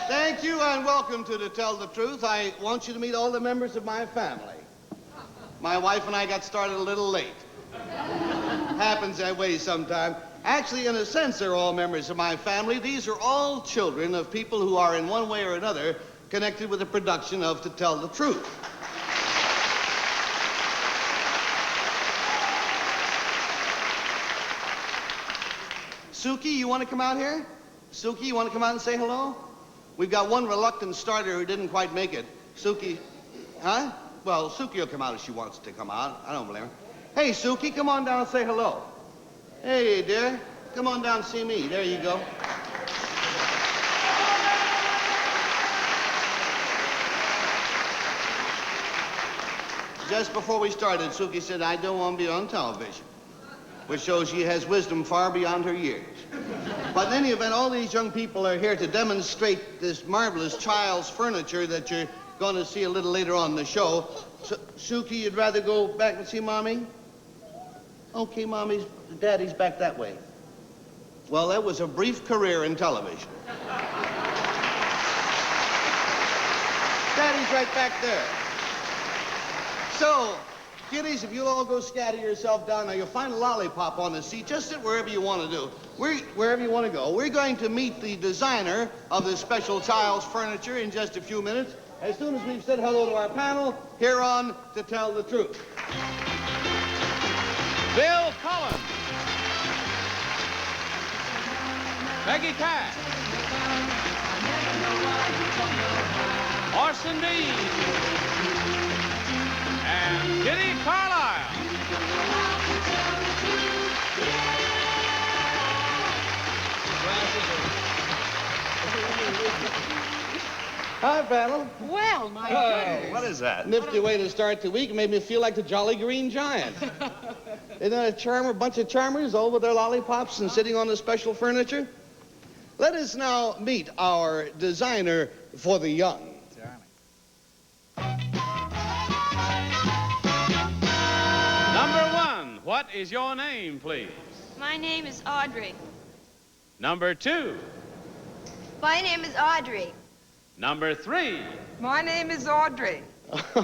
Thank you and welcome to Tell the Truth. I want you to meet all the members of my family. My wife and I got started a little late. Happens that way sometime. Actually, in a sense, they're all members of my family. These are all children of people who are in one way or another connected with the production of To Tell the Truth. Suki, you want to come out here? Suki, you want to come out and say hello? We've got one reluctant starter who didn't quite make it. Suki, huh? Well, Suki will come out if she wants to come out. I don't blame her. Hey, Suki, come on down and say hello. Hey, dear, come on down and see me. There you go. Just before we started, Suki said, I don't want to be on television, which shows she has wisdom far beyond her years. But in any event, all these young people are here to demonstrate this marvelous child's furniture that you're going to see a little later on in the show. So, Suki, you'd rather go back and see Mommy? Okay, Daddy's back that way. Well, that was a brief career in television. Daddy's right back there. So, kiddies, if you'll all go scatter yourself down, now you'll find a lollipop on the seat. Just sit wherever you want to do. Wherever you want to go. We're going to meet the designer of this special child's furniture in just a few minutes. As soon as we've said hello to our panel, here on To Tell the Truth. Bill Cullen. Peggy Cash. Orson Dean. And Kitty Carlisle. Hi, panel. Well, my goodness. What is that? Nifty way to start the week. Made me feel like the Jolly Green Giant. Isn't that a bunch of charmers all with their lollipops and sitting on the special furniture? Let us now meet our designer for the young. Number one, what is your name, please? My name is Audrey. Number two. My name is Audrey. Number three. My name is Audrey.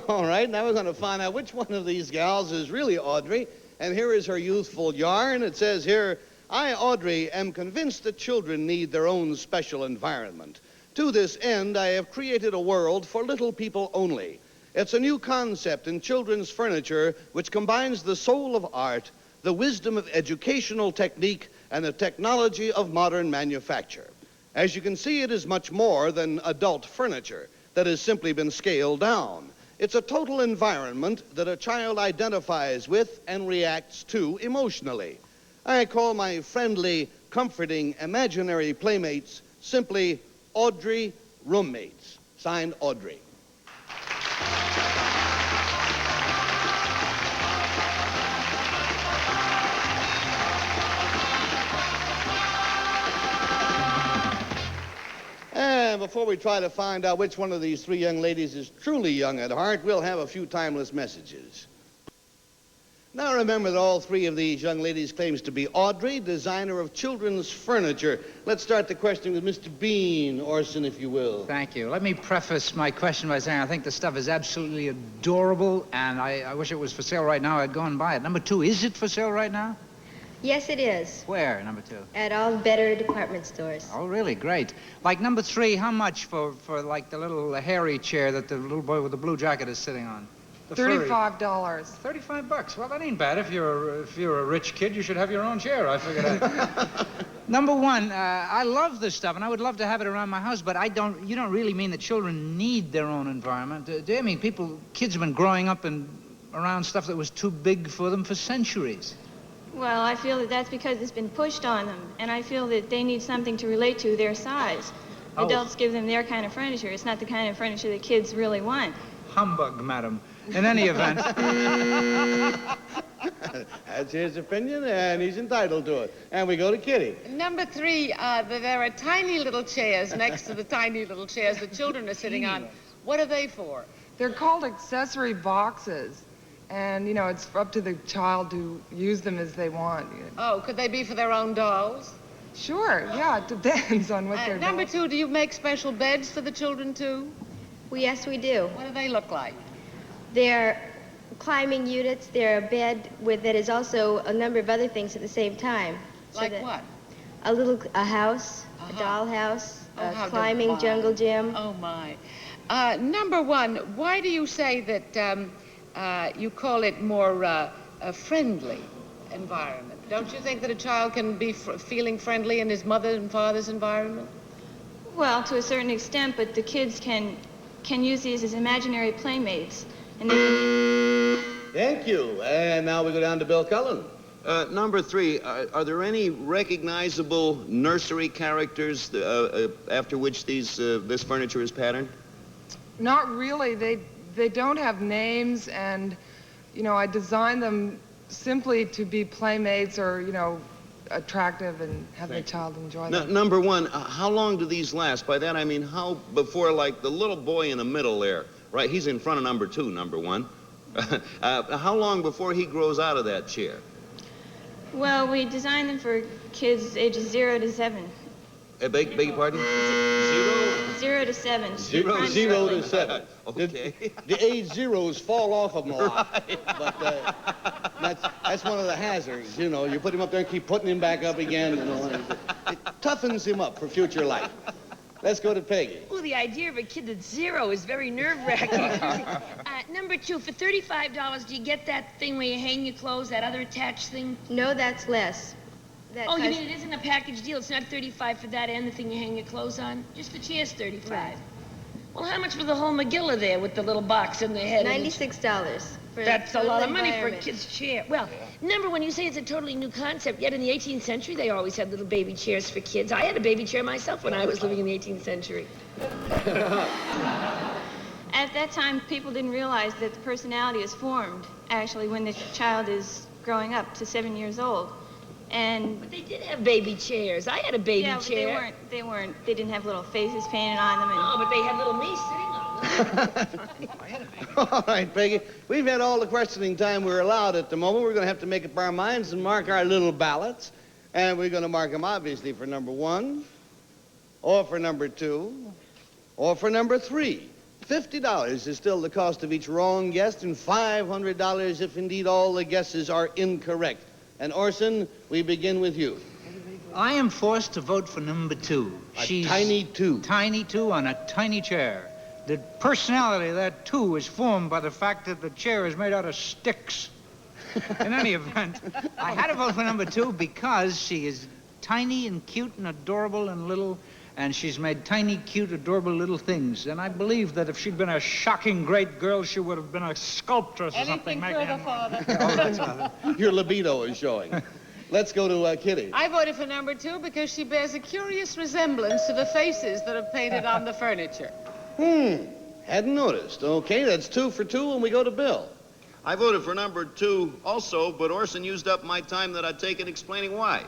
All right, now we're going to find out which one of these gals is really Audrey. And here is her youthful yarn. It says here, I, Audrey, am convinced that children need their own special environment. To this end, I have created a world for little people only. It's a new concept in children's furniture which combines the soul of art, the wisdom of educational technique, and the technology of modern manufacture. As you can see, it is much more than adult furniture that has simply been scaled down. It's a total environment that a child identifies with and reacts to emotionally. I call my friendly, comforting, imaginary playmates simply Audrey roommates. Signed, Audrey. And before we try to find out which one of these three young ladies is truly young at heart, we'll have a few timeless messages. Now remember that all three of these young ladies claims to be Audrey, designer of children's furniture. Let's start the questioning with Mr. Bean, Orson, if you will. Thank you. Let me preface my question by saying I think the stuff is absolutely adorable, and I wish it was for sale right now. I'd go and buy it. Number two, is it for sale right now? Yes, it is. Where, number two? At all better department stores. Oh, really? Great. Like number three, how much for like the little hairy chair that the little boy with the blue jacket is sitting on? The furry. $35. $35. Well, that ain't bad. If you're a rich kid, you should have your own chair. I figured out. Number one, I love this stuff, and I would love to have it around my house, but you don't really mean that children need their own environment. Do you? I mean, kids have been growing up around stuff that was too big for them for centuries. Well, I feel that that's because it's been pushed on them, and I feel that they need something to relate to their size. Oh. Adults give them their kind of furniture. It's not the kind of furniture that kids really want. Humbug, madam. In any event. That's his opinion, and he's entitled to it. And we go to Kitty. Number three, there are tiny little chairs next to the tiny little chairs the children are sitting on. What are they for? They're called accessory boxes. And, it's up to the child to use them as they want. Oh, could they be for their own dolls? Sure, yeah, it depends on what they're Number doing. 2, do you make special beds for the children, too? Well, yes, we do. What do they look like? They're climbing units. They're a bed that is also a number of other things at the same time. Like what? A house, a Uh-huh. dollhouse, Oh, a how climbing divine. jungle gym. Oh, my. Number 1, why do you say that you call it more a friendly environment? Don't you think that a child can be feeling friendly in his mother and father's environment? Well, to a certain extent, but the kids can use these as imaginary playmates. And they can... Thank you. And now we go down to Bill Cullen. Number 3, are there any recognizable nursery characters after which this furniture is patterned? Not really. They don't have names, and, I designed them simply to be playmates or, attractive and have the child enjoy them. Number 1, how long do these last? By that I mean how before, like the little boy in the middle there, right? He's in front of number 2, number 1. How long before he grows out of that chair? Well, we designed them for kids ages 0 to 7. Beg your pardon? 0 to 7. Zero to 7. Okay. The age zeros fall off of them a lot. But that's one of the hazards, You put him up there and keep putting him back up again. It toughens him up for future life. Let's go to Peggy. Well, the idea of a kid that's 0 is very nerve-wracking. Number 2, for $35, do you get that thing where you hang your clothes, that other attached thing? No, that's less. Oh, you mean it isn't a package deal? It's not $35 for that and the thing you hang your clothes on? Just the chair's $35. Right. Well, how much for the whole Megillah there with the little box in the head? $96. That's a lot of money for a kid's chair. Well, number 1, you say it's a totally new concept, yet in the 18th century, they always had little baby chairs for kids. I had a baby chair myself when I was living in the 18th century. At that time, people didn't realize that the personality is formed, actually, when the child is growing up to 7 years old. And But they did have baby chairs. I had a baby yeah, chair. but they didn't have little faces painted on them. And Oh, but they had little me sitting on them. All right, Peggy. We've had all the questioning time we're allowed at the moment. We're going to have to make up our minds and mark our little ballots. And we're going to mark them, obviously, for number 1, or for number 2, or for number 3. $50 is still the cost of each wrong guess, and $500 if indeed all the guesses are incorrect. And Orson, we begin with you. I am forced to vote for number 2. A tiny 2. Tiny 2 on a tiny chair. The personality of that 2 is formed by the fact that the chair is made out of sticks. In any event, I had to vote for number 2 because she is tiny and cute and adorable and little, and she's made tiny, cute, adorable little things. And I believe that if she'd been a shocking great girl, she would have been a sculptress or something. Anything further, Father? Your libido is showing. Let's go to Kitty. I voted for number 2 because she bears a curious resemblance to the faces that are painted on the furniture. Hadn't noticed. Okay, that's 2 for 2, and we go to Bill. I voted for number 2 also, but Orson used up my time that I'd taken explaining why.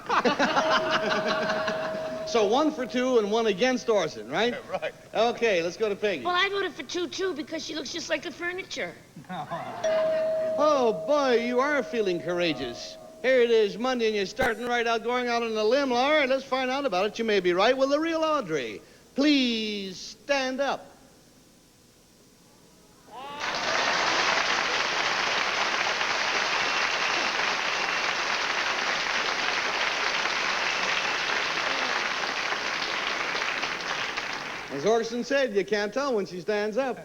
So 1 for 2 and 1 against Orson, right? Right. Okay, let's go to Peggy. Well, I voted for 2, too, because she looks just like the furniture. Oh, boy, you are feeling courageous. Here it is, Monday, and you're starting right out, going out on a limb. All right, let's find out about it. You may be right. Will the real Audrey please stand up? As Orson said, you can't tell when she stands up.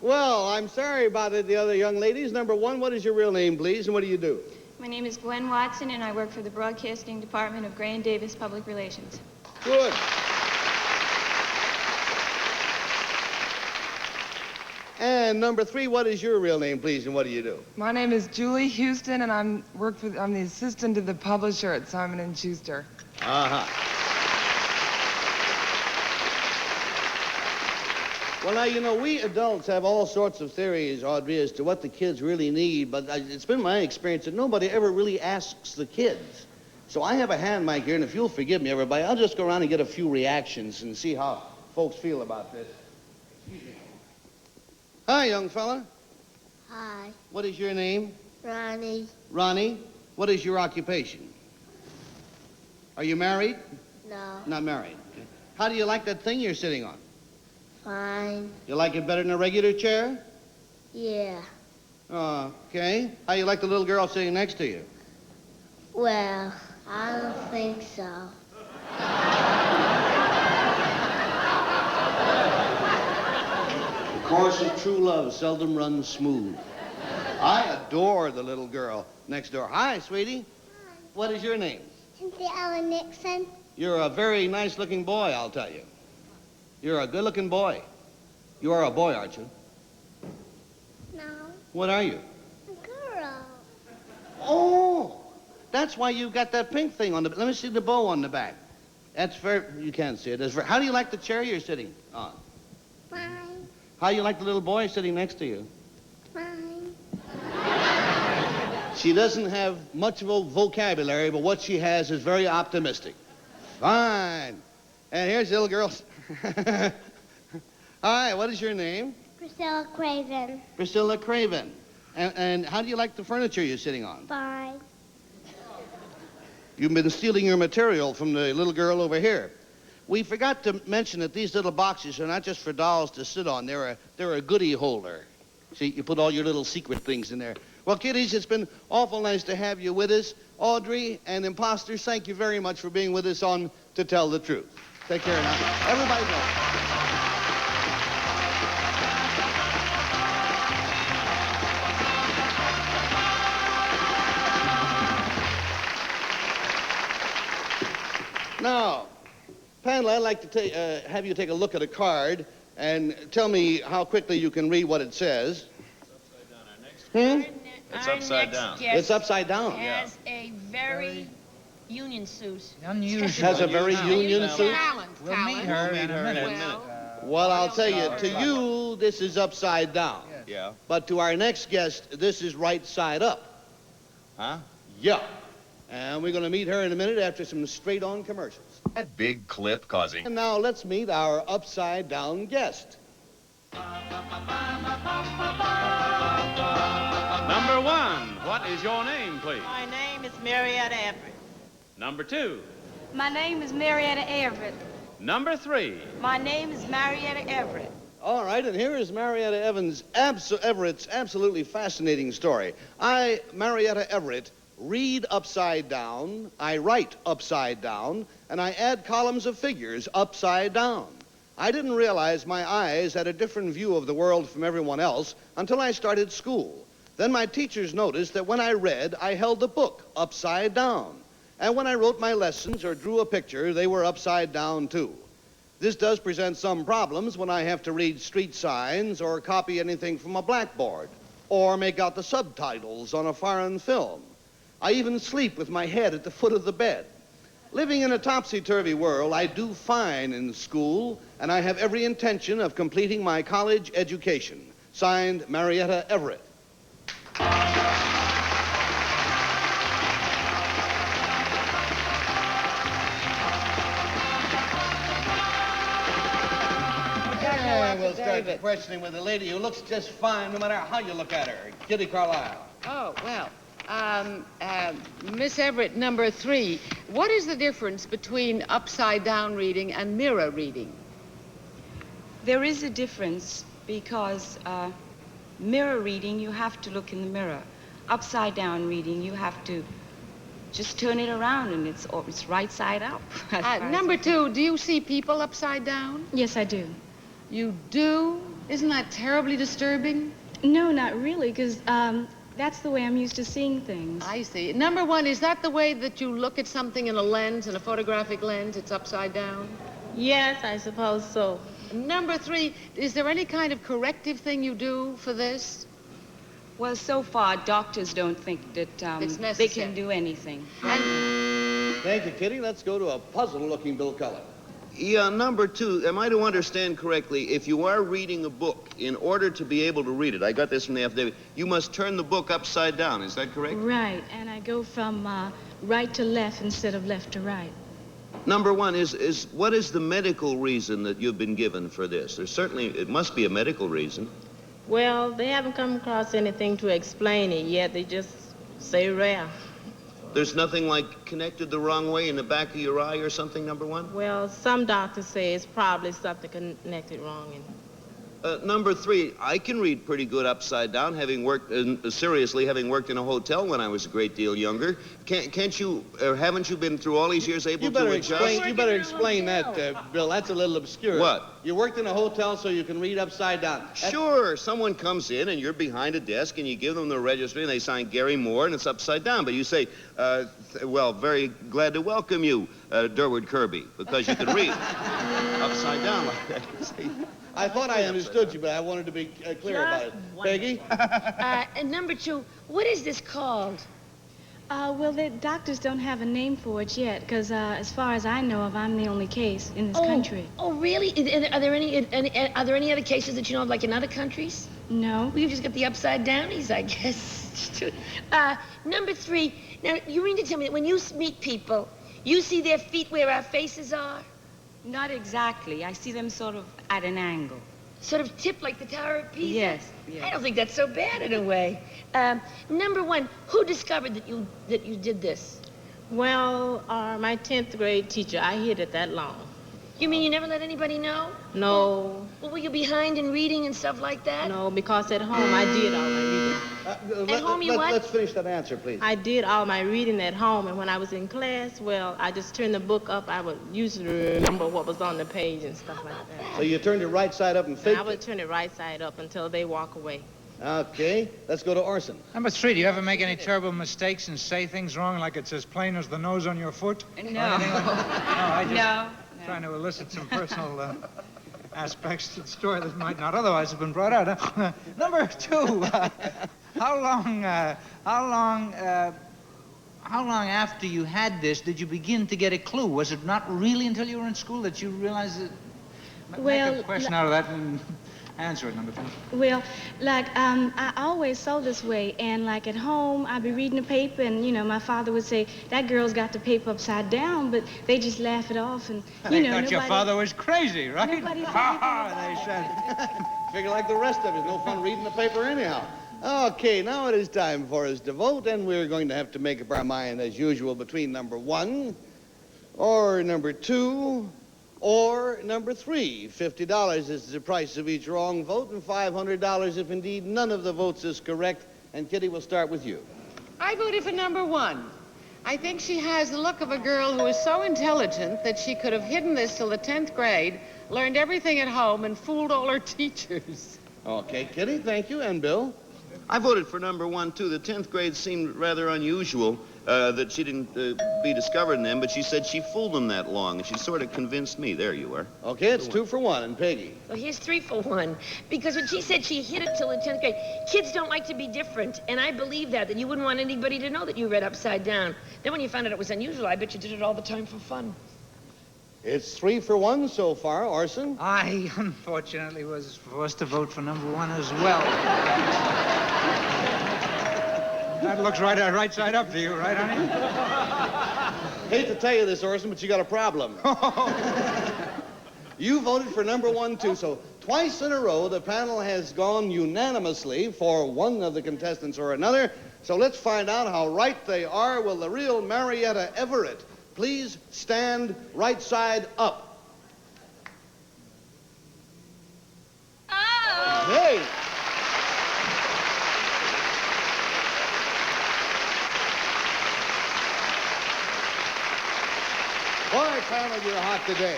Well, I'm sorry about it, the other young ladies. Number 1, what is your real name, please, and what do you do? my name is Gwen Watson, and I work for the Broadcasting Department of Gray and Davis Public Relations. Good. And number 3, what is your real name, please, and what do you do? My name is Julie Houston, and I'm the assistant to the publisher at Simon & Schuster. Uh-huh. Well, now, you know, we adults have all sorts of theories, Audrey, as to what the kids really need, but it's been my experience that nobody ever really asks the kids. So I have a hand mic here, and if you'll forgive me, everybody, I'll just go around and get a few reactions and see how folks feel about this. Hi, young fella. Hi, What is your name? Ronnie. Ronnie. What is your occupation? Are you married? No. Not married. Okay. How do you like that thing you're sitting on? Fine. You like it better than a regular chair? Yeah. Okay. How you like the little girl sitting next to you? Well, I don't think so. The course of true love seldom runs smooth. I adore the little girl next door. Hi, sweetie. Hi. What is your name? Cynthia Nixon. You're a very nice-looking boy, I'll tell you. You're a good-looking boy. You are a boy, aren't you? No. What are you? A girl. Oh, that's why you got that pink thing on the... Let me see the bow on the back. That's very... You can't see it. That's very... How do you like the chair you're sitting on? Fine. How do you like the little boy sitting next to you? Fine. She doesn't have much of a vocabulary, but what she has is very optimistic. Fine. And here's the little girl. Hi, what is your name? Priscilla Craven. Priscilla Craven. And how do you like the furniture you're sitting on? Fine. You've been stealing your material from the little girl over here. We forgot to mention that these little boxes are not just for dolls to sit on. They're a goodie holder. See, you put all your little secret things in there. Well, kiddies, it's been awful nice to have you with us. Audrey and Imposters, thank you very much for being with us on To Tell the Truth. Take care now. Everybody go. Now, panel, I'd like to have you take a look at a card and tell me how quickly you can read what it says. It's upside down. It's upside down. Has a very union suit. Unusual. Has a very union suit. We'll meet her in a minute. Well, I'll tell you, to you, this is upside down. Yeah. But to our next guest, this is right side up. Huh? Yeah. And we're going to meet her in a minute after some straight-on commercials. That big clip causing... And now let's meet our upside-down guest. Number one, what is your name, please? My name is Marietta Everett. Number two. My name is Marietta Everett. Number three. My name is Marietta Everett. All right, and here is Marietta Everett's absolutely fascinating story. I, Marietta Everett, read upside down, I write upside down, and I add columns of figures upside down. I didn't realize my eyes had a different view of the world from everyone else until I started school. Then my teachers noticed that when I read, I held the book upside down. And when I wrote my lessons or drew a picture, they were upside down too. This does present some problems when I have to read street signs or copy anything from a blackboard or make out the subtitles on a foreign film. I even sleep with my head at the foot of the bed. Living in a topsy-turvy world, I do fine in school, and I have every intention of completing my college education. Signed, Marietta Everett. And we'll start the questioning with a lady who looks just fine no matter how you look at her. Kitty Carlisle. Oh, well, Miss Everett, number three, what is the difference between upside-down reading and mirror reading? There is a difference because mirror reading, you have to look in the mirror. Upside-down reading, you have to just turn it around and it's right side up. Number two, do you see people upside down? Yes, I do. You do? Isn't that terribly disturbing? No, not really, because that's the way I'm used to seeing things. I see. Number one, is that the way that you look at something in a lens, in a photographic lens? It's upside down? Yes, I suppose so. Number three, is there any kind of corrective thing you do for this? Well, so far, doctors don't think that they can do anything. Thank you, Kitty. Let's go to a puzzle-looking Bill Cullen. Yeah, number two, am I to understand correctly, if you are reading a book, in order to be able to read it, I got this from the affidavit, you must turn the book upside down, is that correct? Right, and I go from right to left instead of left to right. Number one, what is the medical reason that you've been given for this? It must be a medical reason. Well, they haven't come across anything to explain it yet. They just say rare. There's nothing like connected the wrong way in the back of your eye or something, number one? Well, some doctors say it's probably something connected wrong. Number three, I can read pretty good upside down, having worked, seriously, having worked in a hotel when I was a great deal younger. Can't you, or haven't you been through all these years able to adjust? You better explain that, Bill. That's a little obscure. What? You worked in a hotel so you can read upside down. Sure, someone comes in and you're behind a desk and you give them the registry and they sign Gary Moore and it's upside down. But you say, well, very glad to welcome you, Durward Kirby, because you can read upside down like that. See? I thought I understood you, but I wanted to be clear about it. Peggy? And number two, what is this called? Well, the doctors don't have a name for it yet, because as far as I know of, I'm the only case in this country. Oh, really? Are there any other cases that you know of, like in other countries? No. We've just got the upside downies, I guess. Number three, now, you mean to tell me that when you meet people, you see their feet where our faces are? Not exactly. I see them sort of at an angle. Sort of tipped like the Tower of Pisa? Yes, yes. I don't think that's so bad in a way. Number one, who discovered that you did this? Well, my 10th grade teacher, I hid it that long. You mean you never let anybody know? No. Well, were you behind in reading and stuff like that? No, because at home I did all my reading. At home you what? Let's finish that answer, please. I did all my reading at home, and when I was in class, well, I just turned the book up. I would usually remember what was on the page and stuff like that. So you turned it right side up and faked I would turn it right side up until they walk away. Okay, let's go to Orson. Number three, do you ever make any terrible mistakes and say things wrong like it's as plain as the nose on your foot? No. No, I just No. trying to elicit some personal aspects to the story that might not otherwise have been brought out. Number two, how long after you had this did you begin to get a clue? Was it not really until you were in school that you realized that? Make a question out of that and answer it, number two. Well, like, I always saw this way, and like at home, I'd be reading the paper, and, you know, my father would say, that girl's got the paper upside down, but they just laugh it off, and, you know, thought your father was crazy, right? Nobody said Ha anything ha, they said. Figure like the rest of us, no fun reading the paper anyhow. Okay, now it is time for us to vote, and we're going to have to make up our mind as usual between number one, or number two, or number three. $50 is the price of each wrong vote, and $500 if indeed none of the votes is correct. And Kitty, we'll start with you. I voted for number one. I think she has the look of a girl who is so intelligent that she could have hidden this till the 10th grade, learned everything at home, and fooled all her teachers. Okay, Kitty, thank you. And Bill? I voted for number one, too. The 10th grade seemed rather unusual that she didn't be discovered in them, but she said she fooled them that long, and she sort of convinced me. There you are. Okay, it's 2 for 1. And Peggy? Well, here's 3 for 1. Because when she said she hid it till the 10th grade, kids don't like to be different. And I believe that you wouldn't want anybody to know that you read upside down. Then when you found out it was unusual, I bet you did it all the time for fun. It's 3 for 1 so far. Orson? I, unfortunately, was forced to vote for number one as well. That looks right side up to you, right, honey? Hate to tell you this, Orson, but you got a problem. You voted for number one, too, so twice in a row the panel has gone unanimously for one of the contestants or another. So let's find out how right they are. Will the real Marietta Everett please stand right side up? Oh! Hey! Boy, panel, you're hot today.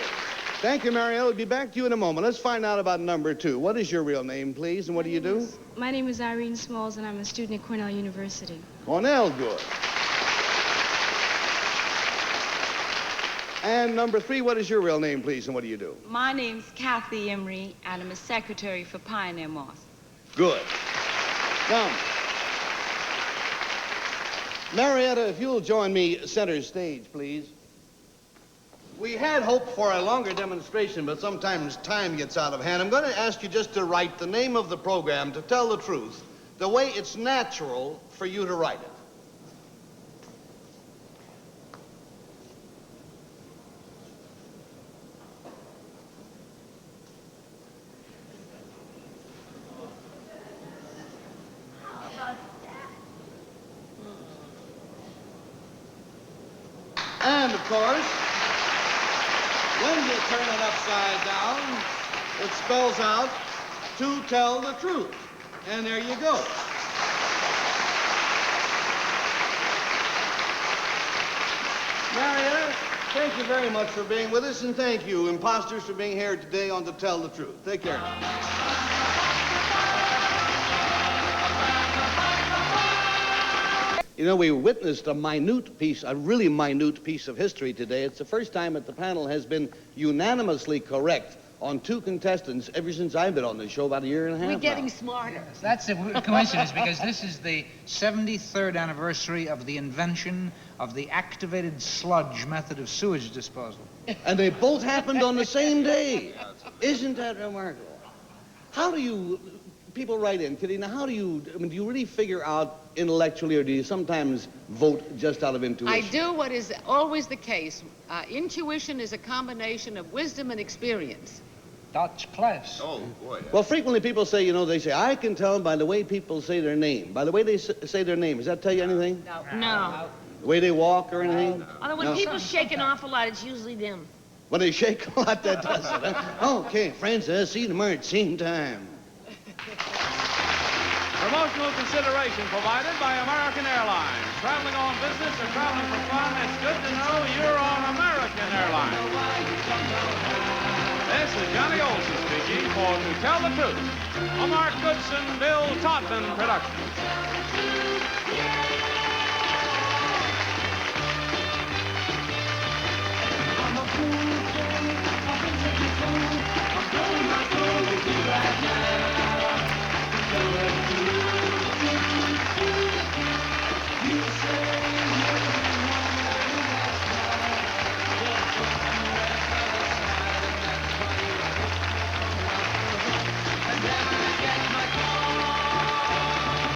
Thank you, Marietta. We'll be back to you in a moment. Let's find out about number two. What is your real name, please, and what do you do? My name is Irene Smalls, and I'm a student at Cornell University. Cornell, good. And number three, what is your real name, please, and what do you do? My name's Kathy Emery, and I'm a secretary for Pioneer Moss. Good. Now, Marietta, if you'll join me center stage, please. We had hoped for a longer demonstration, but sometimes time gets out of hand. I'm going to ask you just to write the name of the program, to tell the truth, the way it's natural for you to write it. of course, when you turn it upside down, it spells out, to tell the truth. And there you go. Marietta, thank you very much for being with us, and thank you, imposters, for being here today on To Tell the Truth. Take care. You know, we witnessed a really minute piece of history today. It's the first time that the panel has been unanimously correct on two contestants ever since I've been on the show, about a year and a half We're getting now. smarter. That's a coincidence because this is the 73rd anniversary of the invention of the activated sludge method of sewage disposal. And they both happened on the same day. Isn't that remarkable? How do you, people write in, Kitty, now how do you really figure out intellectually, or do you sometimes vote just out of intuition? I do what is always the case. Intuition is a combination of wisdom and experience. That's close. Oh, boy. Well, frequently people say, you know, they say, I can tell by the way people say their name. By the way they say their name. Does that tell you anything? No. The way they walk or anything? Although when people shake an awful lot, it's usually them. When they shake a lot, that does it. Huh? Okay, friends, see you tomorrow at the same time. Promotional consideration provided by American Airlines. Traveling on business or traveling for fun, it's good to know you're on American Airlines. This is Johnny Olson speaking for To Tell the Truth, a Mark Goodson, Bill Todman production.